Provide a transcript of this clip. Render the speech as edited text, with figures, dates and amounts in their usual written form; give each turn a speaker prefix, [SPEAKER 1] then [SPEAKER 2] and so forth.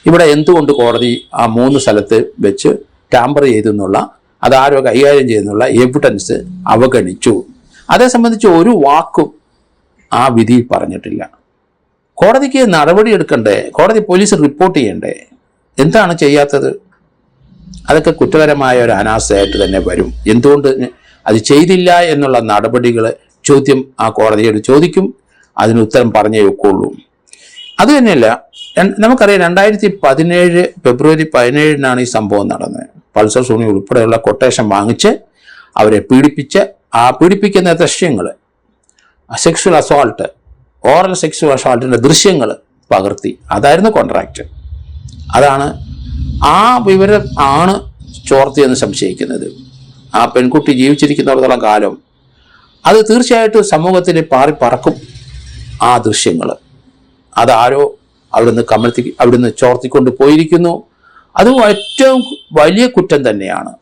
[SPEAKER 1] ഇവിടെ എന്തുകൊണ്ട് കോടതി ആ 3 സ്ഥലത്ത് വെച്ച് ടാമ്പർ ചെയ്തെന്നുള്ള, അതാരോ കൈകാര്യം ചെയ്യുന്നുള്ള എവിഡൻസ് അവഗണിച്ചു. അതേ സംബന്ധിച്ച് ഒരു വാക്കും ആ വിധിയിൽ പറഞ്ഞിട്ടില്ല. കോടതിക്ക് നടപടി എടുക്കണ്ടേ? കോടതി പോലീസ് റിപ്പോർട്ട് ചെയ്യണ്ടേ? എന്താണ് ചെയ്യാത്തത്? അതൊക്കെ കുറ്റകരമായ ഒരു അനാസ്ഥയായിട്ട് തന്നെ വരും. എന്തുകൊണ്ട് അത് ചെയ്തില്ല എന്നുള്ള നടപടികൾ ചോദ്യം ആ കോടതിയോട് ചോദിക്കും. അതിന് ഉത്തരം പറഞ്ഞേ വെക്കുള്ളൂ. അത് തന്നെയല്ല, നമുക്കറിയാം 2017 ഫെബ്രുവരി 17 ഈ സംഭവം നടന്നത്. പൾസർ സുനി ഉൾപ്പെടെയുള്ള കൊട്ടേഷൻ വാങ്ങിച്ച് അവരെ പീഡിപ്പിച്ച്, ആ പീഡിപ്പിക്കുന്ന ദൃശ്യങ്ങൾ, സെക്സ്വൽ അസോൾട്ട്, ഓറൽ സെക്സ്വൽ അസോൾട്ടിൻ്റെ ദൃശ്യങ്ങൾ പകർത്തി. അതായിരുന്നു കോൺട്രാക്റ്റ്. അതാണ് ആ വിവരം ആണ് ചോർത്തിയെന്ന് സംശയിക്കുന്നത്. ആ പെൺകുട്ടി ജീവിച്ചിരിക്കുന്നിടത്തോളം കാലം അത് തീർച്ചയായിട്ടും സമൂഹത്തിൽ പറക്കും ആ ദൃശ്യങ്ങൾ. അതാരോ അവിടുന്ന് ചോർത്തിക്കൊണ്ട് പോയിരിക്കുന്നു. അത് ഏറ്റവും വലിയ കുറ്റം തന്നെയാണ്.